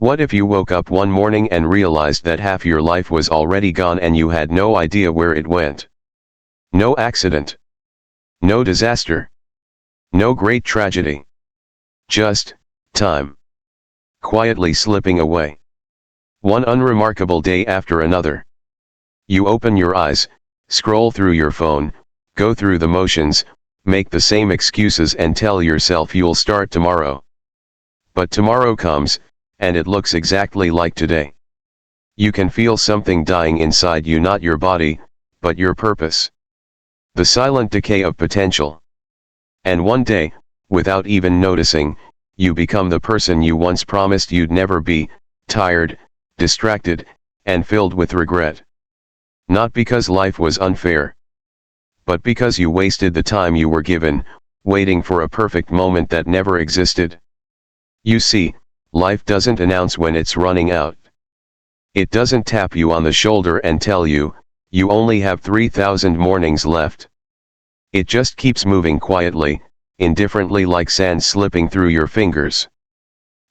What if you woke up one morning and realized that half your life was already gone and you had no idea where it went? No accident. No disaster. No great tragedy. Just time. Quietly slipping away. One unremarkable day after another. You open your eyes, scroll through your phone, go through the motions, make the same excuses and tell yourself you'll start tomorrow. But tomorrow comes, and it looks exactly like today. You can feel something dying inside you, not your body, but your purpose. The silent decay of potential. And one day, without even noticing, you become the person you once promised you'd never be, tired, distracted, and filled with regret. Not because life was unfair, but because you wasted the time you were given, waiting for a perfect moment that never existed. You see, life doesn't announce when it's running out. It doesn't tap you on the shoulder and tell you, you only have 3,000 mornings left. It just keeps moving quietly, indifferently, like sand slipping through your fingers.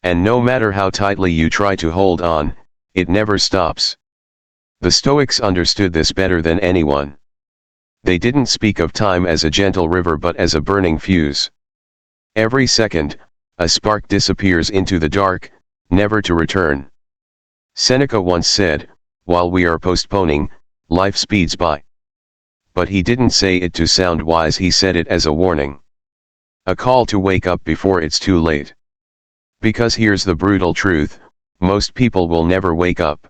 And no matter how tightly you try to hold on, it never stops. The Stoics understood this better than anyone. They didn't speak of time as a gentle river but as a burning fuse. Every second, a spark disappears into the dark, never to return. Seneca once said, "While we are postponing, life speeds by." But he didn't say it to sound wise, he said it as a warning. A call to wake up before it's too late. Because here's the brutal truth, most people will never wake up.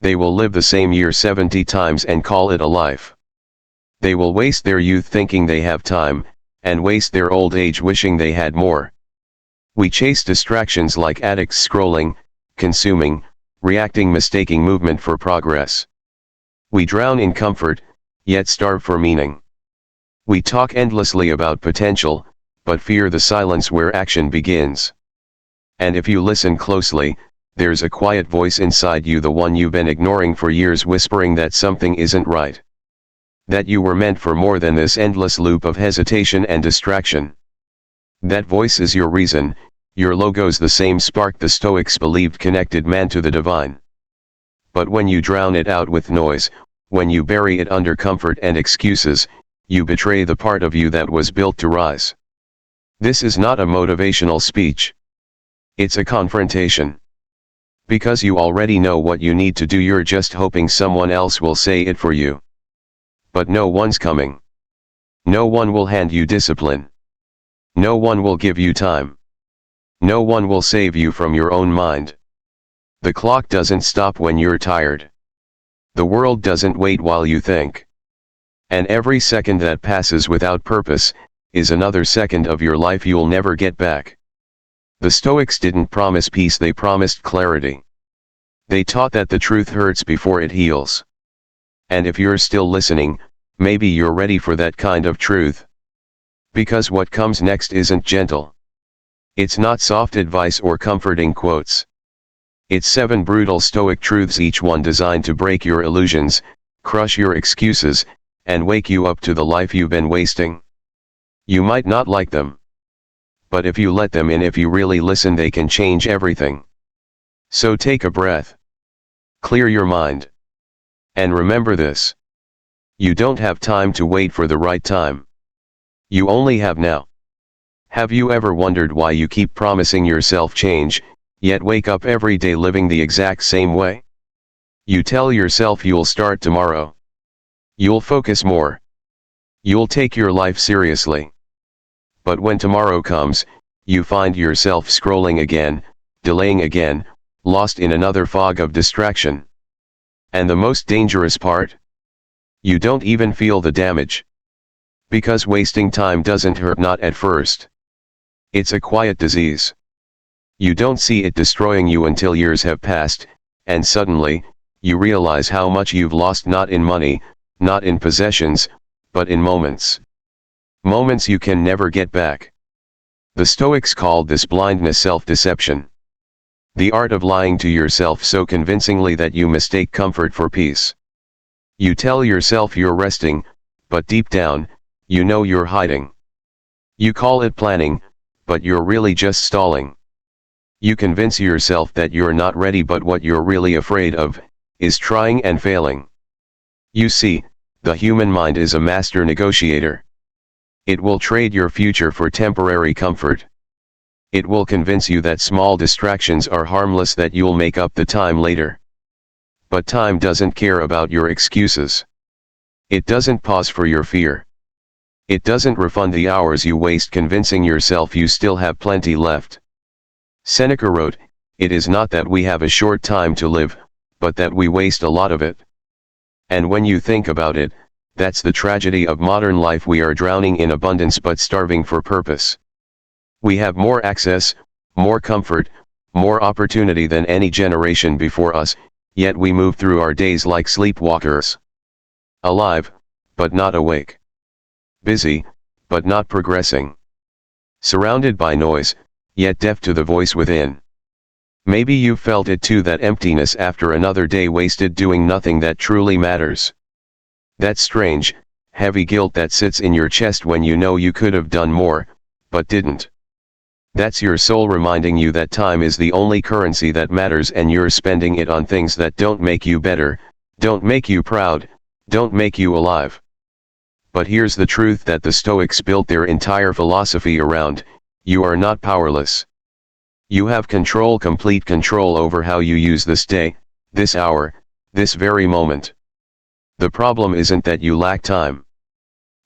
They will live the same year 70 times and call it a life. They will waste their youth thinking they have time, and waste their old age wishing they had more. We chase distractions like addicts, scrolling, consuming, reacting, mistaking movement for progress. We drown in comfort, yet starve for meaning. We talk endlessly about potential, but fear the silence where action begins. And if you listen closely, there's a quiet voice inside you, the one you've been ignoring for years, whispering that something isn't right. That you were meant for more than this endless loop of hesitation and distraction. That voice is your reason, your logos, the same spark the Stoics believed connected man to the divine. But when you drown it out with noise, when you bury it under comfort and excuses, you betray the part of you that was built to rise. This is not a motivational speech. It's a confrontation. Because you already know what you need to do, you're just hoping someone else will say it for you. But no one's coming. No one will hand you discipline. No one will give you time. No one will save you from your own mind. The clock doesn't stop when you're tired. The world doesn't wait while you think. And every second that passes without purpose, is another second of your life you'll never get back. The Stoics didn't promise peace, they promised clarity. They taught that the truth hurts before it heals. And if you're still listening, maybe you're ready for that kind of truth. Because what comes next isn't gentle. It's not soft advice or comforting quotes. It's 7 brutal Stoic truths, each one designed to break your illusions, crush your excuses, and wake you up to the life you've been wasting. You might not like them. But if you let them in, if you really listen, they can change everything. So take a breath. Clear your mind. And remember this. You don't have time to wait for the right time. You only have now. Have you ever wondered why you keep promising yourself change, yet wake up every day living the exact same way? You tell yourself you'll start tomorrow. You'll focus more. You'll take your life seriously. But when tomorrow comes, you find yourself scrolling again, delaying again, lost in another fog of distraction. And the most dangerous part? You don't even feel the damage. Because wasting time doesn't hurt, not at first. It's a quiet disease. You don't see it destroying you until years have passed, and suddenly, you realize how much you've lost, not in money, not in possessions, but in moments. Moments you can never get back. The Stoics called this blindness self-deception. The art of lying to yourself so convincingly that you mistake comfort for peace. You tell yourself you're resting, but deep down, you know you're hiding. You call it planning, but you're really just stalling. You convince yourself that you're not ready, but what you're really afraid of is trying and failing. You see, the human mind is a master negotiator. It will trade your future for temporary comfort. It will convince you that small distractions are harmless, that you'll make up the time later. But time doesn't care about your excuses. It doesn't pause for your fear. It doesn't refund the hours you waste convincing yourself you still have plenty left. Seneca wrote, "It is not that we have a short time to live, but that we waste a lot of it." And when you think about it, that's the tragedy of modern life. We are drowning in abundance but starving for purpose. We have more access, more comfort, more opportunity than any generation before us, yet we move through our days like sleepwalkers. Alive, but not awake. Busy, but not progressing. Surrounded by noise, yet deaf to the voice within. Maybe you felt it too, that emptiness after another day wasted doing nothing that truly matters. That strange, heavy guilt that sits in your chest when you know you could have done more, but didn't. That's your soul reminding you that time is the only currency that matters, and you're spending it on things that don't make you better, don't make you proud, don't make you alive. But here's the truth that the Stoics built their entire philosophy around: you are not powerless. You have control, complete control over how you use this day, this hour, this very moment. The problem isn't that you lack time.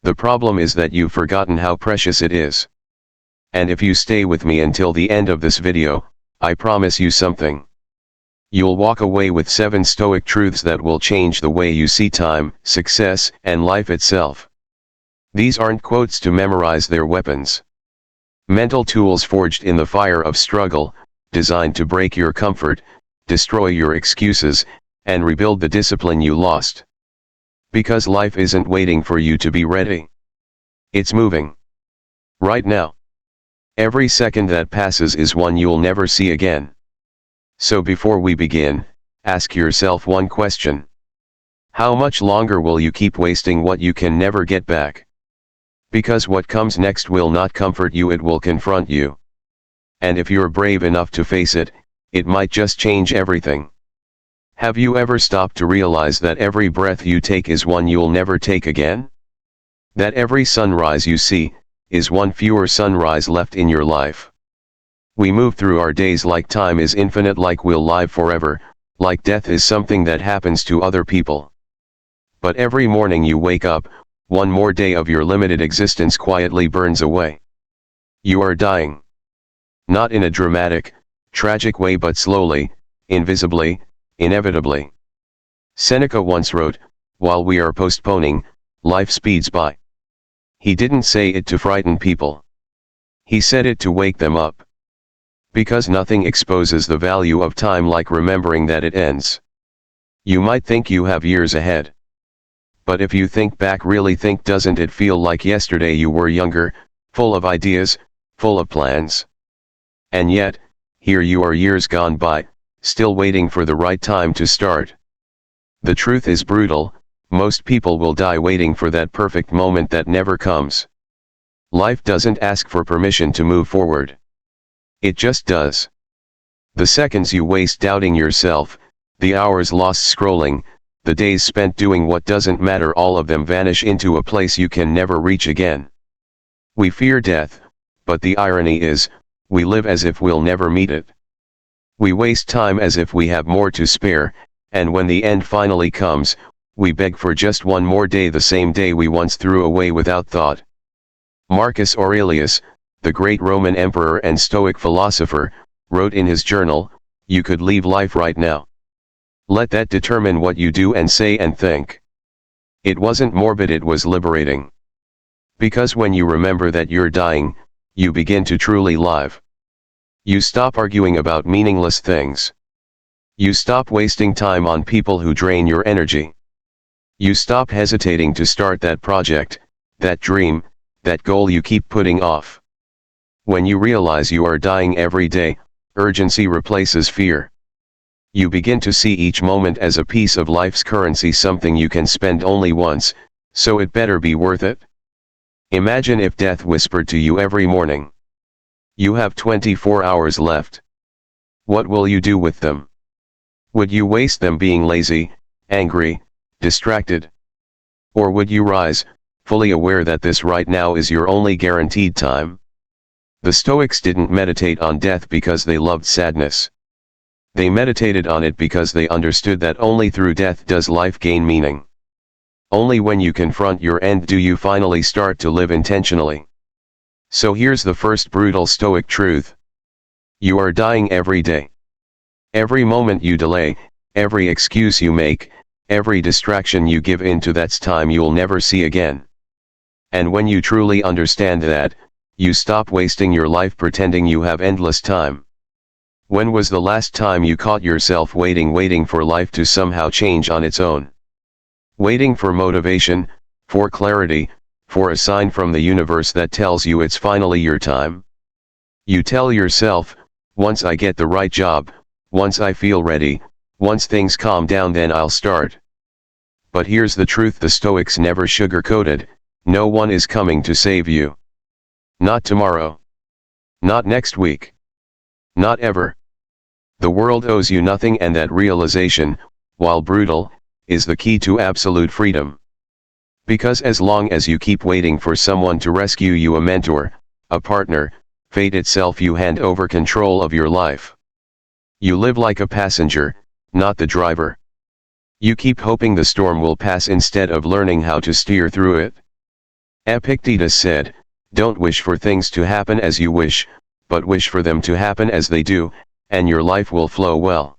The problem is that you've forgotten how precious it is. And if you stay with me until the end of this video, I promise you something. You'll walk away with 7 Stoic truths that will change the way you see time, success, and life itself. These aren't quotes to memorize, they're weapons. Mental tools forged in the fire of struggle, designed to break your comfort, destroy your excuses, and rebuild the discipline you lost. Because life isn't waiting for you to be ready. It's moving. Right now. Every second that passes is one you'll never see again. So before we begin, ask yourself one question. How much longer will you keep wasting what you can never get back? Because what comes next will not comfort you, it will confront you. And if you're brave enough to face it, it might just change everything. Have you ever stopped to realize that every breath you take is one you'll never take again? That every sunrise you see is one fewer sunrise left in your life. We move through our days like time is infinite, like we'll live forever, like death is something that happens to other people. But every morning you wake up, one more day of your limited existence quietly burns away. You are dying. Not in a dramatic, tragic way, but slowly, invisibly, inevitably. Seneca once wrote, "While we are postponing, life speeds by." He didn't say it to frighten people. He said it to wake them up. Because nothing exposes the value of time like remembering that it ends. You might think you have years ahead. But if you think back, really think, doesn't it feel like yesterday you were younger, full of ideas, full of plans? And yet, here you are, years gone by, still waiting for the right time to start. The truth is brutal: most people will die waiting for that perfect moment that never comes. Life doesn't ask for permission to move forward. It just does. The seconds you waste doubting yourself, the hours lost scrolling, the days spent doing what doesn't matter, all of them vanish into a place you can never reach again. We fear death, but the irony is, we live as if we'll never meet it. We waste time as if we have more to spare, and when the end finally comes, we beg for just one more day, the same day we once threw away without thought. Marcus Aurelius, the great Roman emperor and Stoic philosopher, wrote in his journal, "You could leave life right now. Let that determine what you do and say and think." It wasn't morbid, it was liberating. Because when you remember that you're dying, you begin to truly live. You stop arguing about meaningless things. You stop wasting time on people who drain your energy. You stop hesitating to start that project, that dream, that goal you keep putting off. When you realize you are dying every day, urgency replaces fear. You begin to see each moment as a piece of life's currency, something you can spend only once, so it better be worth it. Imagine if death whispered to you every morning, "You have 24 hours left. What will you do with them? Would you waste them being lazy, angry, distracted? Or would you rise, fully aware that this right now is your only guaranteed time? The Stoics didn't meditate on death because they loved sadness. They meditated on it because they understood that only through death does life gain meaning. Only when you confront your end do you finally start to live intentionally. So here's the first brutal Stoic truth. You are dying every day. Every moment you delay, every excuse you make, every distraction you give into, that's time you'll never see again. And when you truly understand that, you stop wasting your life pretending you have endless time. When was the last time you caught yourself waiting for life to somehow change on its own? Waiting for motivation, for clarity, for a sign from the universe that tells you it's finally your time? You tell yourself, once I get the right job, once I feel ready, once things calm down, then I'll start. But here's the truth the Stoics never sugarcoated: no one is coming to save you. Not tomorrow. Not next week. Not ever. The world owes you nothing, and that realization, while brutal, is the key to absolute freedom. Because as long as you keep waiting for someone to rescue you, a mentor, a partner, fate itself, you hand over control of your life. You live like a passenger, not the driver. You keep hoping the storm will pass instead of learning how to steer through it. Epictetus said, "Don't wish for things to happen as you wish, but wish for them to happen as they do, and your life will flow well."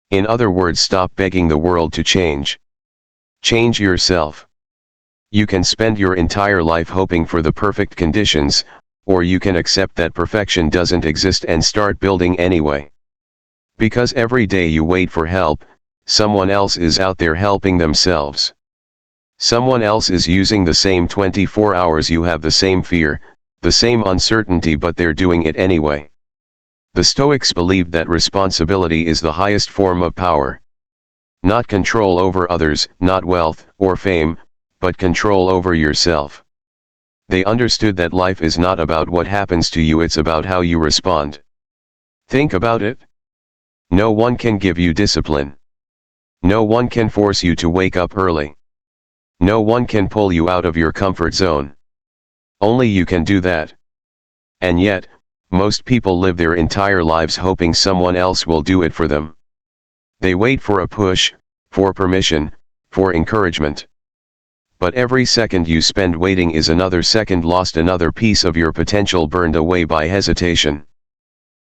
In other words, stop begging the world to change. Change yourself. You can spend your entire life hoping for the perfect conditions, or you can accept that perfection doesn't exist and start building anyway. Because every day you wait for help, someone else is out there helping themselves. Someone else is using the same 24 hours you have, the same fear, the same uncertainty, but they're doing it anyway. The Stoics believed that responsibility is the highest form of power. Not control over others, not wealth or fame, but control over yourself. They understood that life is not about what happens to you, it's about how you respond. Think about it. No one can give you discipline. No one can force you to wake up early. No one can pull you out of your comfort zone. Only you can do that. And yet, most people live their entire lives hoping someone else will do it for them. They wait for a push, for permission, for encouragement. But every second you spend waiting is another second lost, another piece of your potential burned away by hesitation.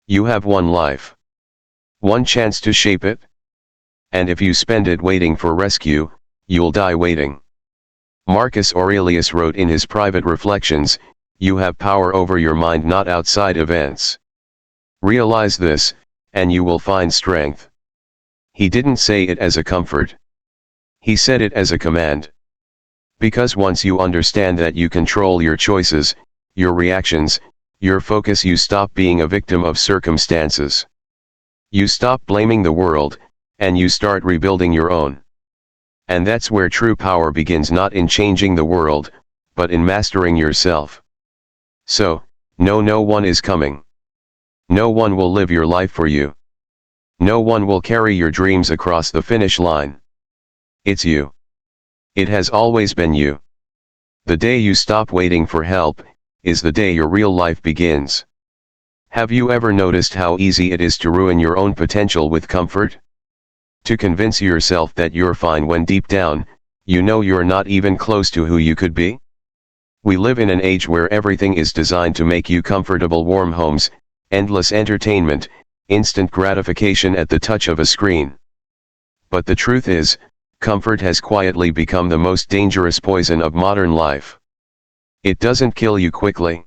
You have one life. One chance to shape it. And if you spend it waiting for rescue, you'll die waiting. Marcus Aurelius wrote in his private reflections, "You have power over your mind, not outside events. Realize this, and you will find strength." He didn't say it as a comfort. He said it as a command. Because once you understand that you control your choices, your reactions, your focus, you stop being a victim of circumstances. You stop blaming the world, and you start rebuilding your own. And that's where true power begins, not in changing the world, but in mastering yourself. So, no one is coming. No one will live your life for you. No one will carry your dreams across the finish line. It's you. It has always been you. The day you stop waiting for help, is the day your real life begins. Have you ever noticed how easy it is to ruin your own potential with comfort? To convince yourself that you're fine when deep down, you know you're not even close to who you could be? We live in an age where everything is designed to make you comfortable: warm homes, endless entertainment, instant gratification at the touch of a screen. But the truth is, comfort has quietly become the most dangerous poison of modern life. It doesn't kill you quickly.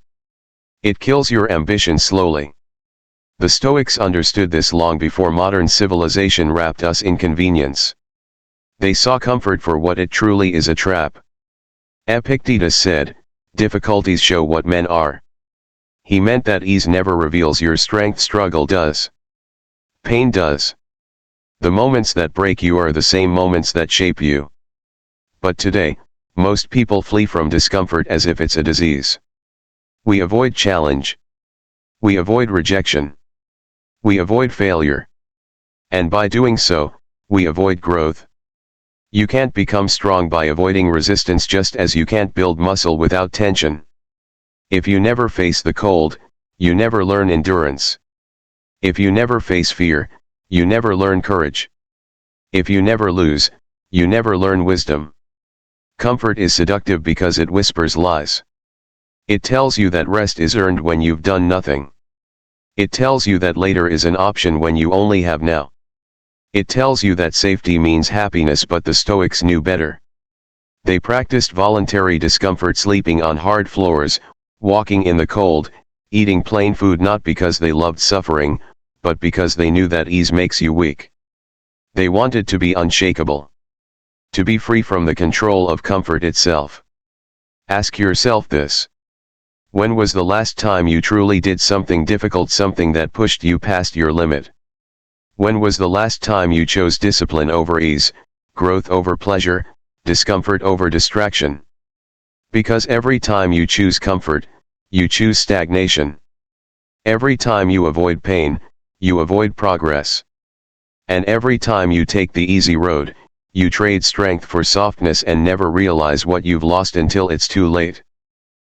It kills your ambition slowly. The Stoics understood this long before modern civilization wrapped us in convenience. They saw comfort for what it truly is: a trap. Epictetus said, "Difficulties show what men are." He meant that ease never reveals your strength, struggle does. Pain does. The moments that break you are the same moments that shape you. But today, most people flee from discomfort as if it's a disease. We avoid challenge. We avoid rejection. We avoid failure. And by doing so, we avoid growth. You can't become strong by avoiding resistance, just as you can't build muscle without tension. If you never face the cold, you never learn endurance. If you never face fear, you never learn courage. If you never lose, you never learn wisdom. Comfort is seductive because it whispers lies. It tells you that rest is earned when you've done nothing. It tells you that later is an option when you only have now. It tells you that safety means happiness, but the Stoics knew better. They practiced voluntary discomfort, sleeping on hard floors, walking in the cold, eating plain food, not because they loved suffering, but because they knew that ease makes you weak. They wanted to be unshakable. To be free from the control of comfort itself. Ask yourself this. When was the last time you truly did something difficult, something that pushed you past your limit? When was the last time you chose discipline over ease, growth over pleasure, discomfort over distraction? Because every time you choose comfort, you choose stagnation. Every time you avoid pain, you avoid progress. And every time you take the easy road, you trade strength for softness and never realize what you've lost until it's too late.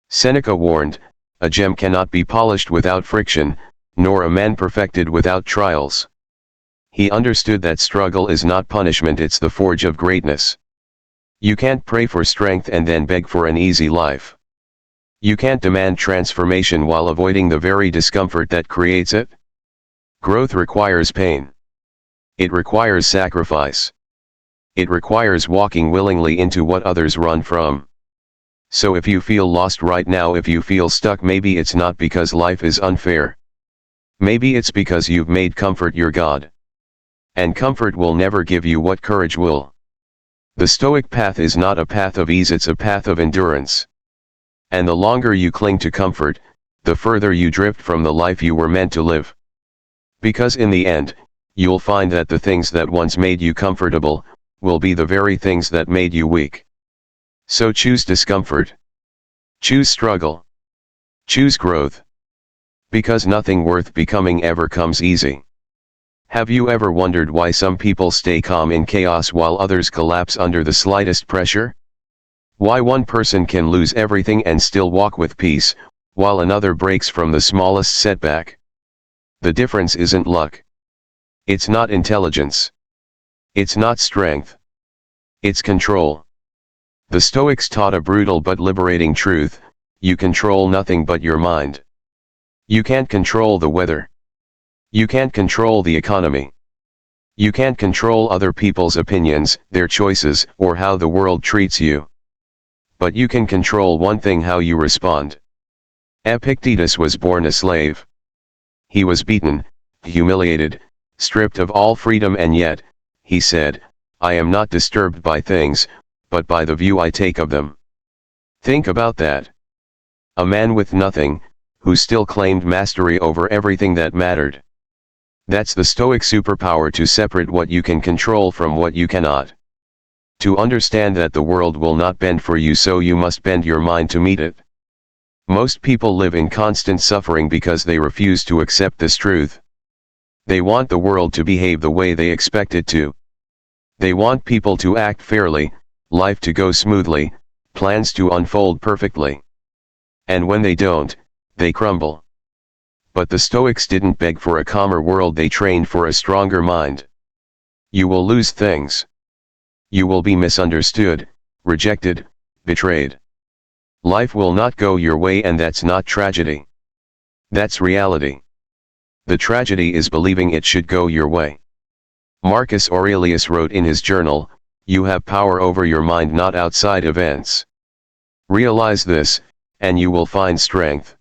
Seneca warned, "A gem cannot be polished without friction, nor a man perfected without trials." He understood that struggle is not punishment, it's the forge of greatness. You can't pray for strength and then beg for an easy life. You can't demand transformation while avoiding the very discomfort that creates it. Growth requires pain. It requires sacrifice. It requires walking willingly into what others run from. So if you feel lost right now, if you feel stuck, maybe it's not because life is unfair. Maybe it's because you've made comfort your god. And comfort will never give you what courage will. The Stoic path is not a path of ease, it's a path of endurance. And the longer you cling to comfort, the further you drift from the life you were meant to live. Because in the end, you'll find that the things that once made you comfortable, will be the very things that made you weak. So choose discomfort. Choose struggle. Choose growth. Because nothing worth becoming ever comes easy. Have you ever wondered why some people stay calm in chaos while others collapse under the slightest pressure? Why one person can lose everything and still walk with peace, while another breaks from the smallest setback? The difference isn't luck. It's not intelligence. It's not strength. It's control. The Stoics taught a brutal but liberating truth: you control nothing but your mind. You can't control the weather. You can't control the economy. You can't control other people's opinions, their choices, or how the world treats you. But you can control one thing: how you respond. Epictetus was born a slave. He was beaten, humiliated, stripped of all freedom, and yet, he said, "I am not disturbed by things, but by the view I take of them." Think about that. A man with nothing, who still claimed mastery over everything that mattered. That's the Stoic superpower: to separate what you can control from what you cannot. To understand that the world will not bend for you, so you must bend your mind to meet it. Most people live in constant suffering because they refuse to accept this truth. They want the world to behave the way they expect it to. They want people to act fairly, life to go smoothly, plans to unfold perfectly. And when they don't, they crumble. But the Stoics didn't beg for a calmer world, they trained for a stronger mind. You will lose things. You will be misunderstood, rejected, betrayed. Life will not go your way, and that's not tragedy. That's reality. The tragedy is believing it should go your way. Marcus Aurelius wrote in his journal, "You have power over your mind, not outside events." Realize this, and you will find strength.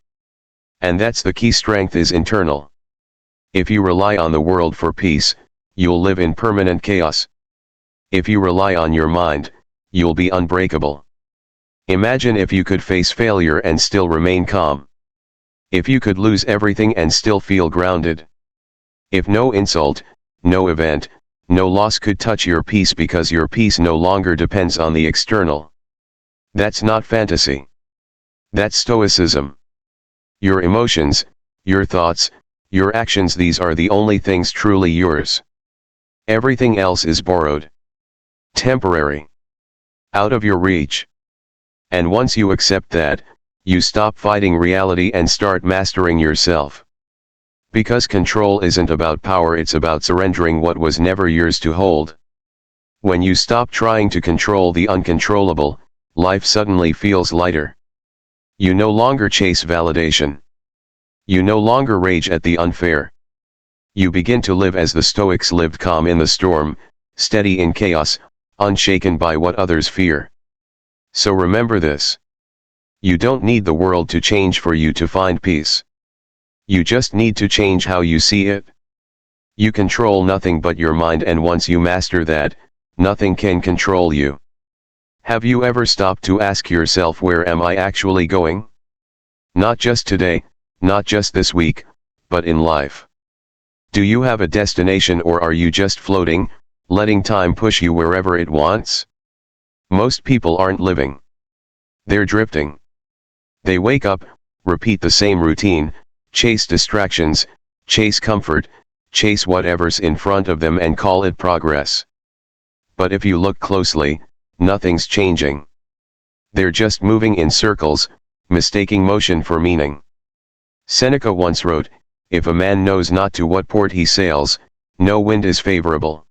And that's the key: strength is internal. If you rely on the world for peace, you'll live in permanent chaos. If you rely on your mind, you'll be unbreakable. Imagine if you could face failure and still remain calm. If you could lose everything and still feel grounded. If no insult, no event, no loss could touch your peace, because your peace no longer depends on the external. That's not fantasy. That's Stoicism. Your emotions, your thoughts, Your actions, these are the only things truly yours. Everything else is borrowed. Temporary. Out of your reach. And once you accept that, you stop fighting reality and start mastering yourself. Because control isn't about power, it's about surrendering what was never yours to hold. When you stop trying to control the uncontrollable, life suddenly feels lighter. You no longer chase validation. You no longer rage at the unfair. You begin to live as the Stoics lived, calm in the storm, steady in chaos, unshaken by what others fear. So remember this. You don't need the world to change for you to find peace. You just need to change how you see it. You control nothing but your mind, and once you master that, nothing can control you. Have you ever stopped to ask yourself, where am I actually going? Not just today, not just this week, but in life. Do you have a destination, or are you just floating, letting time push you wherever it wants? Most people aren't living. They're drifting. They wake up, repeat the same routine, chase distractions, chase comfort, chase whatever's in front of them and call it progress. But if you look closely, nothing's changing. They're just moving in circles, mistaking motion for meaning. Seneca once wrote, "If a man knows not to what port he sails, no wind is favorable."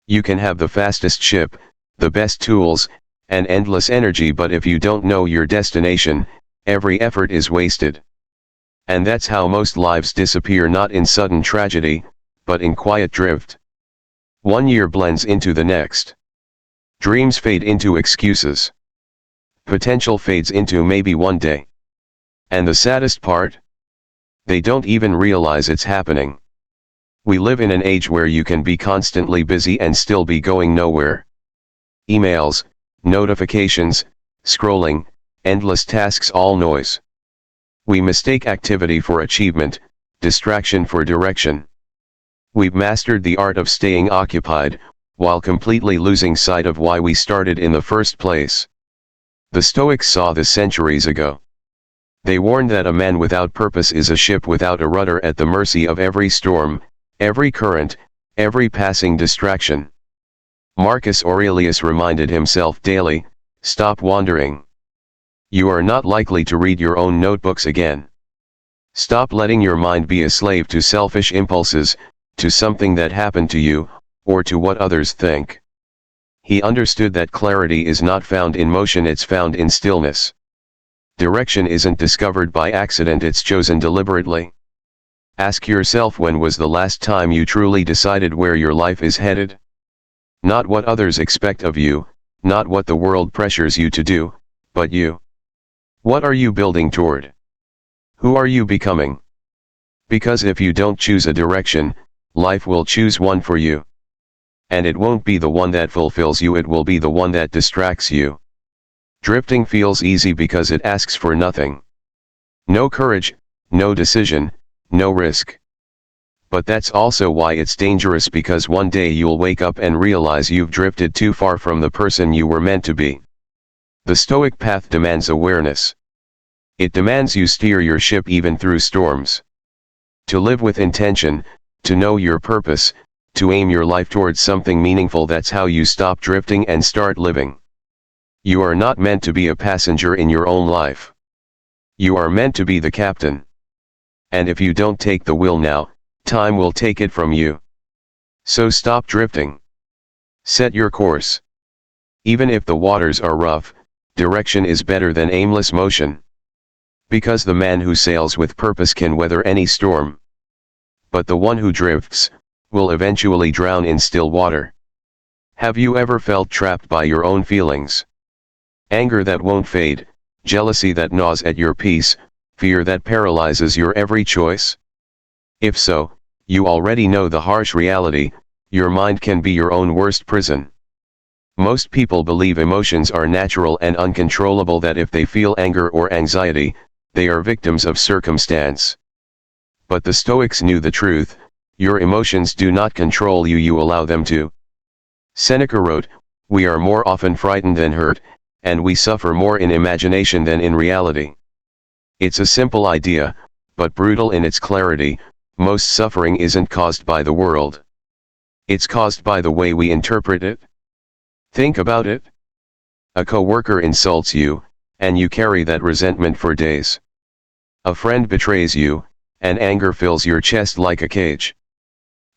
You can have the fastest ship, the best tools, and endless energy, but if you don't know your destination, every effort is wasted. And that's how most lives disappear, not in sudden tragedy, but in quiet drift. 1 year blends into the next. Dreams fade into excuses. Potential fades into maybe one day. And the saddest part? They don't even realize it's happening. We live in an age where you can be constantly busy and still be going nowhere. Emails, notifications, scrolling, endless tasks, all noise. We mistake activity for achievement, distraction for direction. We've mastered the art of staying occupied, while completely losing sight of why we started in the first place. The Stoics saw this centuries ago. They warned that a man without purpose is a ship without a rudder, at the mercy of every storm, every current, every passing distraction. Marcus Aurelius reminded himself daily, "Stop wandering. You are not likely to read your own notebooks again. Stop letting your mind be a slave to selfish impulses, to something that happened to you, or to what others think." He understood that clarity is not found in motion, it's found in stillness. Direction isn't discovered by accident, it's chosen deliberately. Ask yourself, when was the last time you truly decided where your life is headed? Not what others expect of you, not what the world pressures you to do, but you. What are you building toward? Who are you becoming? Because if you don't choose a direction, life will choose one for you. And it won't be the one that fulfills you, it will be the one that distracts you. Drifting feels easy because it asks for nothing. No courage, no decision, no risk. But that's also why it's dangerous, because one day you'll wake up and realize you've drifted too far from the person you were meant to be. The Stoic path demands awareness. It demands you steer your ship even through storms. To live with intention, to know your purpose, to aim your life towards something meaningful, that's how you stop drifting and start living. You are not meant to be a passenger in your own life. You are meant to be the captain. And if you don't take the wheel now, time will take it from you. So stop drifting. Set your course. Even if the waters are rough, direction is better than aimless motion. Because the man who sails with purpose can weather any storm. But the one who drifts will eventually drown in still water. Have you ever felt trapped by your own feelings? Anger that won't fade, jealousy that gnaws at your peace, fear that paralyzes your every choice? If so, you already know the harsh reality: your mind can be your own worst prison. Most people believe emotions are natural and uncontrollable, that if they feel anger or anxiety, they are victims of circumstance. But the Stoics knew the truth: your emotions do not control you, you allow them to. Seneca wrote, "We are more often frightened than hurt, and we suffer more in imagination than in reality." It's a simple idea, but brutal in its clarity. most suffering isn't caused by the world. It's caused by the way we interpret it. Think about it. A coworker insults you, and you carry that resentment for days. A friend betrays you, and anger fills your chest like a cage.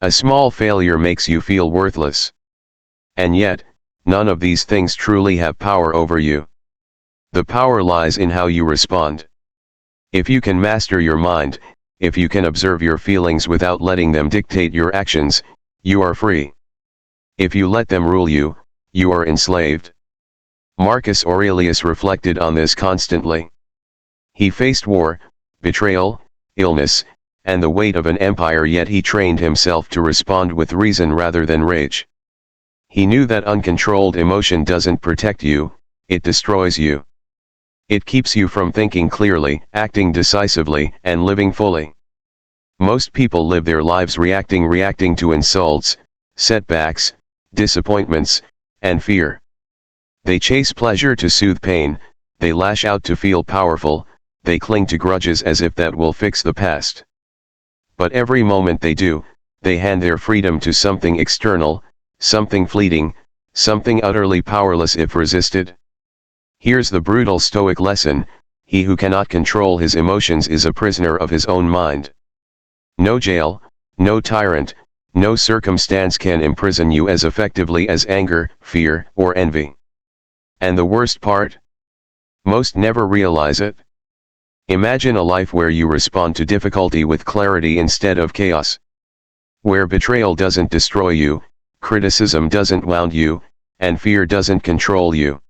A small failure makes you feel worthless. And yet, none of these things truly have power over you. The power lies in how you respond. If you can master your mind, if you can observe your feelings without letting them dictate your actions, you are free. If you let them rule you, you are enslaved. Marcus Aurelius reflected on this constantly. He faced war, betrayal, illness, and the weight of an empire, yet he trained himself to respond with reason rather than rage. He knew that uncontrolled emotion doesn't protect you, it destroys you. It keeps you from thinking clearly, acting decisively, and living fully. Most people live their lives reacting to insults, setbacks, disappointments, and fear. They chase pleasure to soothe pain, they lash out to feel powerful, they cling to grudges as if that will fix the past. But every moment they do, they hand their freedom to something external, something fleeting, something utterly powerless if resisted. Here's the brutal Stoic lesson: he who cannot control his emotions is a prisoner of his own mind. No jail, no tyrant, no circumstance can imprison you as effectively as anger, fear, or envy. And the worst part? Most never realize it. Imagine a life where you respond to difficulty with clarity instead of chaos. Where betrayal doesn't destroy you, criticism doesn't wound you, and fear doesn't control you.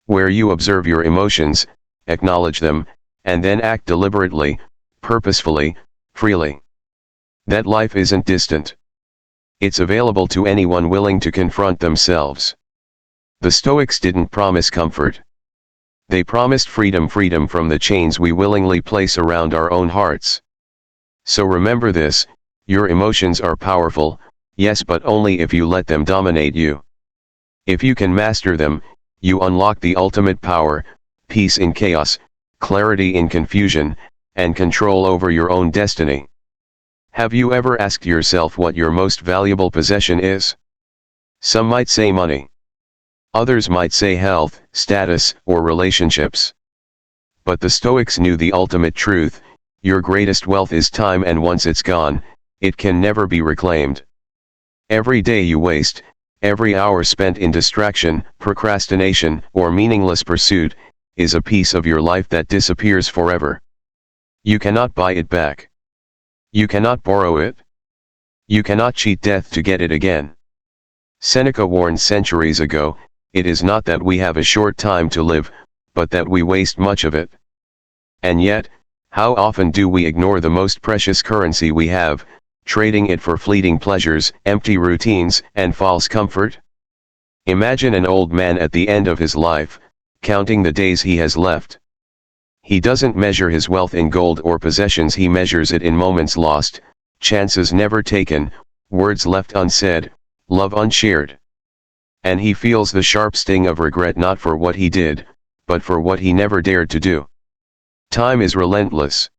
Where you observe your emotions, acknowledge them, and then act deliberately, purposefully, freely. That life isn't distant. It's available to anyone willing to confront themselves. The Stoics didn't promise comfort. They promised freedom from the chains we willingly place around our own hearts. So remember this: your emotions are powerful, yes, but only if you let them dominate you. If you can master them, you unlock the ultimate power: peace in chaos, clarity in confusion, and control over your own destiny. Have you ever asked yourself what your most valuable possession is? Some might say money. Others might say health, status, or relationships. But the Stoics knew the ultimate truth: your greatest wealth is time, and once it's gone, it can never be reclaimed. Every day you waste, every hour spent in distraction, procrastination, or meaningless pursuit, is a piece of your life that disappears forever. You cannot buy it back. You cannot borrow it. You cannot cheat death to get it again. Seneca warned centuries ago, it is not that we have a short time to live, but that we waste much of it. And yet, how often do we ignore the most precious currency we have, trading it for fleeting pleasures, empty routines, and false comfort? Imagine an old man at the end of his life, counting the days he has left. He doesn't measure his wealth in gold or possessions, he measures it in moments lost, chances never taken, words left unsaid, love unshared. And he feels the sharp sting of regret, not for what he did, but for what he never dared to do. Time is relentless.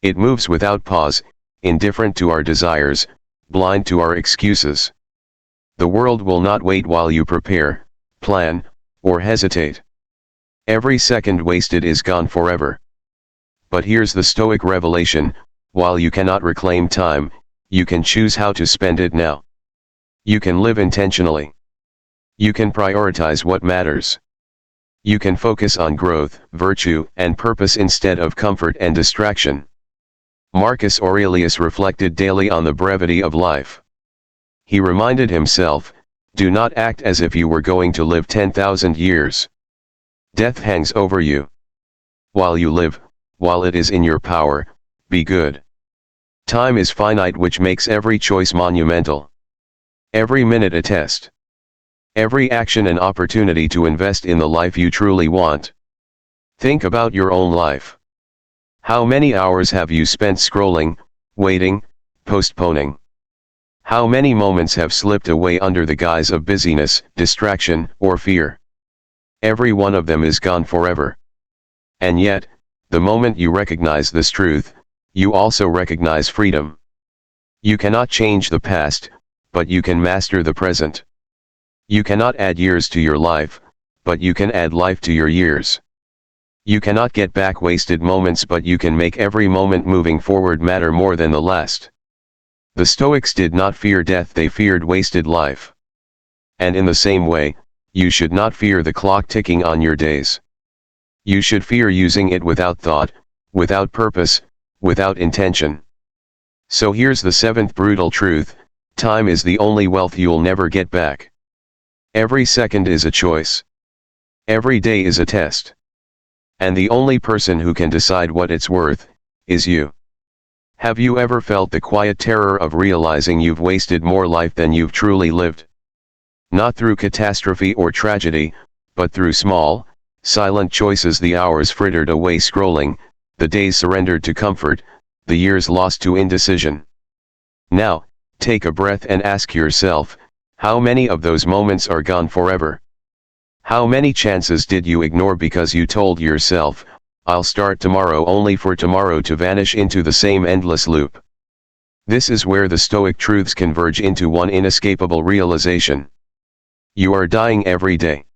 It moves without pause, indifferent to our desires, blind to our excuses. The world will not wait while you prepare, plan, or hesitate. Every second wasted is gone forever. But here's the Stoic revelation: while you cannot reclaim time, you can choose how to spend it now. You can live intentionally. You can prioritize what matters. You can focus on growth, virtue, and purpose instead of comfort and distraction. Marcus Aurelius reflected daily on the brevity of life. He reminded himself, do not act as if you were going to live 10,000 years. Death hangs over you. While you live, while it is in your power, be good. Time is finite, which makes every choice monumental. Every minute a test. Every action an opportunity to invest in the life you truly want. Think about your own life. How many hours have you spent scrolling, waiting, postponing? How many moments have slipped away under the guise of busyness, distraction, or fear? Every one of them is gone forever. And yet, the moment you recognize this truth, you also recognize freedom. You cannot change the past, but you can master the present. You cannot add years to your life, but you can add life to your years. You cannot get back wasted moments, but you can make every moment moving forward matter more than the last. The Stoics did not fear death, they feared wasted life. And in the same way, you should not fear the clock ticking on your days. You should fear using it without thought, without purpose, without intention. So here's the seventh brutal truth: time is the only wealth you'll never get back. Every second is a choice. Every day is a test. And the only person who can decide what it's worth is you. Have you ever felt the quiet terror of realizing you've wasted more life than you've truly lived? Not through catastrophe or tragedy, but through small, silent choices. The hours frittered away scrolling, the days surrendered to comfort, the years lost to indecision. Now, take a breath and ask yourself, how many of those moments are gone forever? How many chances did you ignore because you told yourself, I'll start tomorrow, only for tomorrow to vanish into the same endless loop? This is where the Stoic truths converge into one inescapable realization. You are dying every day.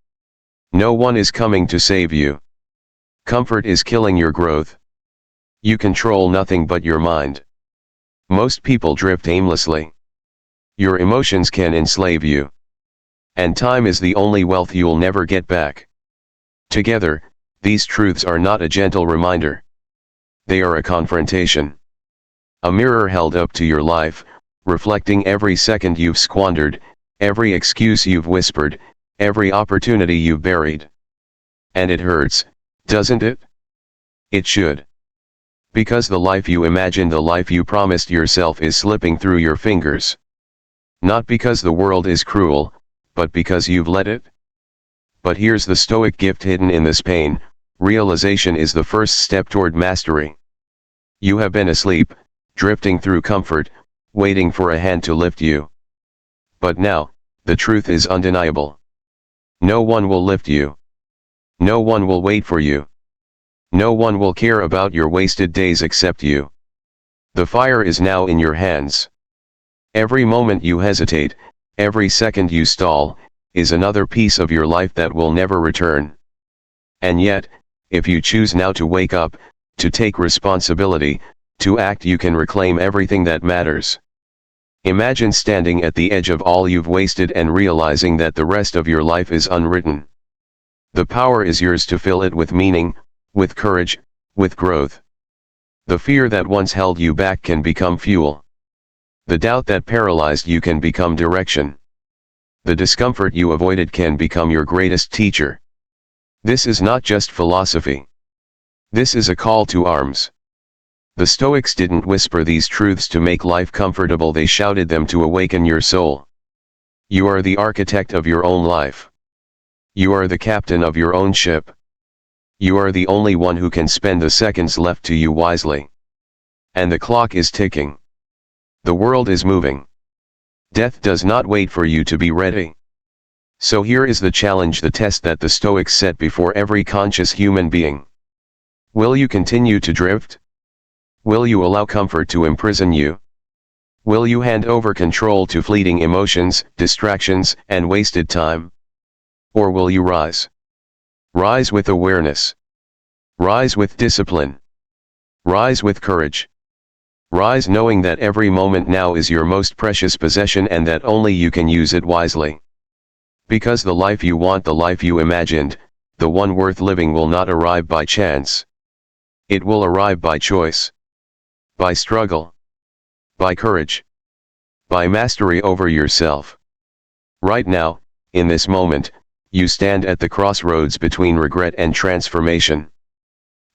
No one is coming to save you. Comfort is killing your growth. You control nothing but your mind. Most people drift aimlessly. Your emotions can enslave you. And time is the only wealth you'll never get back. Together, these truths are not a gentle reminder. They are a confrontation. A mirror held up to your life, reflecting every second you've squandered, every excuse you've whispered, every opportunity you've buried. And it hurts, doesn't it? It should. Because the life you imagined, the life you promised yourself, is slipping through your fingers. Not because the world is cruel, but because you've let it. But here's the Stoic gift hidden in this pain: realization is the first step toward mastery. You have been asleep, drifting through comfort, waiting for a hand to lift you. But now, the truth is undeniable. No one will lift you. No one will wait for you. No one will care about your wasted days except you. The fire is now in your hands. Every moment you hesitate, every second you stall, is another piece of your life that will never return. And yet, if you choose now to wake up, to take responsibility, to act, you can reclaim everything that matters. Imagine standing at the edge of all you've wasted and realizing that the rest of your life is unwritten. The power is yours to fill it with meaning, with courage, with growth. The fear that once held you back can become fuel. The doubt that paralyzed you can become direction. The discomfort you avoided can become your greatest teacher. This is not just philosophy. This is a call to arms. The Stoics didn't whisper these truths to make life comfortable, they shouted them to awaken your soul. You are the architect of your own life. You are the captain of your own ship. You are the only one who can spend the seconds left to you wisely. And the clock is ticking. The world is moving. Death does not wait for you to be ready. So here is the challenge, the test that the Stoics set before every conscious human being. Will you continue to drift? Will you allow comfort to imprison you? Will you hand over control to fleeting emotions, distractions, and wasted time? Or will you rise? Rise with awareness. Rise with discipline. Rise with courage. Rise knowing that every moment now is your most precious possession and that only you can use it wisely. Because the life you want, the life you imagined, the one worth living, will not arrive by chance. It will arrive by choice. By struggle. By courage. By mastery over yourself. Right now, in this moment, you stand at the crossroads between regret and transformation.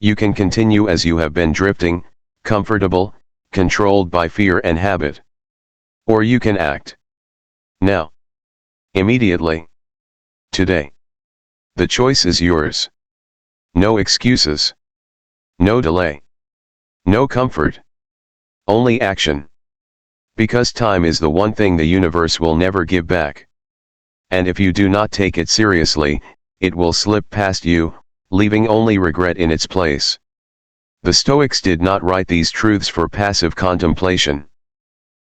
You can continue as you have been, drifting, comfortable, controlled by fear and habit. Or you can act. Now. Immediately. Today. The choice is yours. No excuses. No delay. No comfort. Only action. Because time is the one thing the universe will never give back. And if you do not take it seriously, it will slip past you, leaving only regret in its place. The Stoics did not write these truths for passive contemplation.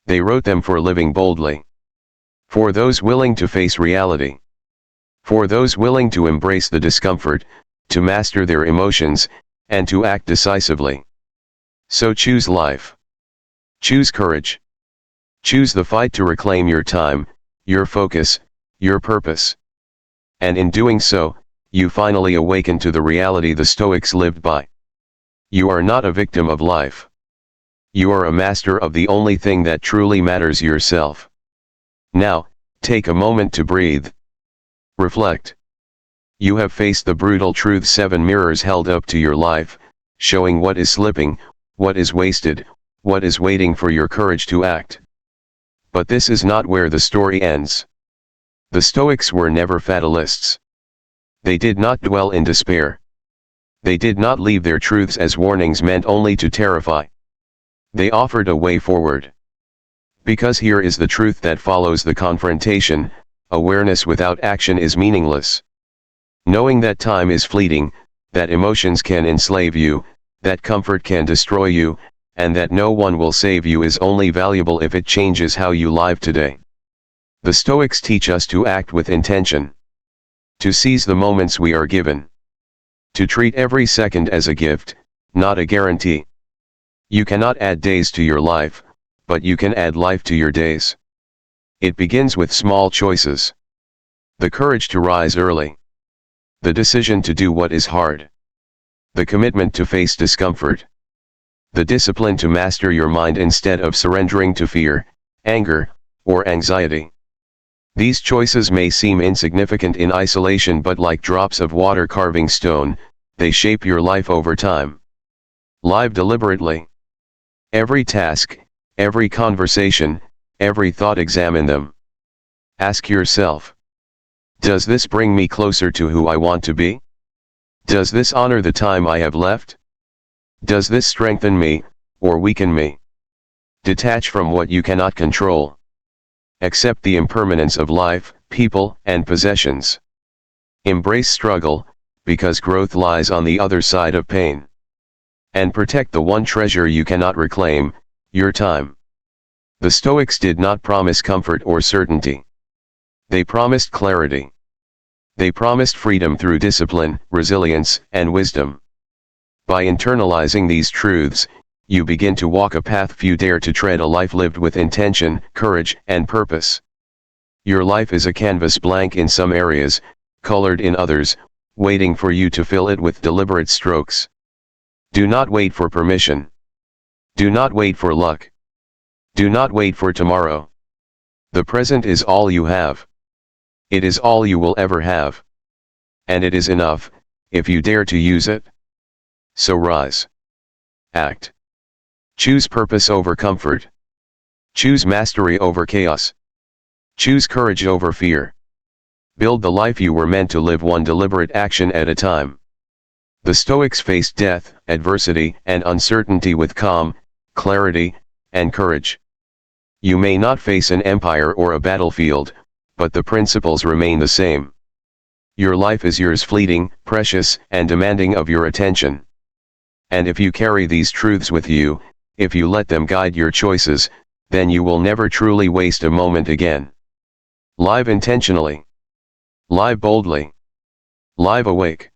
They wrote them for living boldly. For those willing to face reality. For those willing to embrace the discomfort, to master their emotions, and to act decisively. So choose life. Choose courage. Choose the fight to reclaim your time, your focus, your purpose. And in doing so, you finally awaken to the reality the Stoics lived by. You are not a victim of life. You are a master of the only thing that truly matters, yourself. Now, take a moment to breathe. Reflect. You have faced the brutal truth 7 mirrors held up to your life, showing what is slipping, what is wasted, what is waiting for your courage to act. But this is not where the story ends. The Stoics were never fatalists. They did not dwell in despair. They did not leave their truths as warnings meant only to terrify. They offered a way forward. Because here is the truth that follows the confrontation: awareness without action is meaningless. Knowing that time is fleeting, that emotions can enslave you, that comfort can destroy you, and that no one will save you is only valuable if it changes how you live today. The Stoics teach us to act with intention. To seize the moments we are given. To treat every second as a gift, not a guarantee. You cannot add days to your life, but you can add life to your days. It begins with small choices. The courage to rise early. The decision to do what is hard. The commitment to face discomfort. The discipline to master your mind instead of surrendering to fear, anger, or anxiety. These choices may seem insignificant in isolation, but like drops of water carving stone, they shape your life over time. Live deliberately. Every task, every conversation, every thought, examine them. Ask yourself, does this bring me closer to who I want to be? Does this honor the time I have left? Does this strengthen me, or weaken me? Detach from what you cannot control. Accept the impermanence of life, people, and possessions. Embrace struggle, because growth lies on the other side of pain. And protect the one treasure you cannot reclaim, your time. The Stoics did not promise comfort or certainty. They promised clarity. They promised freedom through discipline, resilience, and wisdom. By internalizing these truths, you begin to walk a path few dare to tread, a life lived with intention, courage, and purpose. Your life is a canvas, blank in some areas, colored in others, waiting for you to fill it with deliberate strokes. Do not wait for permission. Do not wait for luck. Do not wait for tomorrow. The present is all you have. It is all you will ever have. And it is enough, if you dare to use it. So rise. Act. Choose purpose over comfort. Choose mastery over chaos. Choose courage over fear. Build the life you were meant to live, one deliberate action at a time. The Stoics faced death, adversity, and uncertainty with calm, clarity, and courage. You may not face an empire or a battlefield, but the principles remain the same. Your life is yours, fleeting, precious, and demanding of your attention. And if you carry these truths with you, if you let them guide your choices, then you will never truly waste a moment again. Live intentionally. Live boldly. Live awake.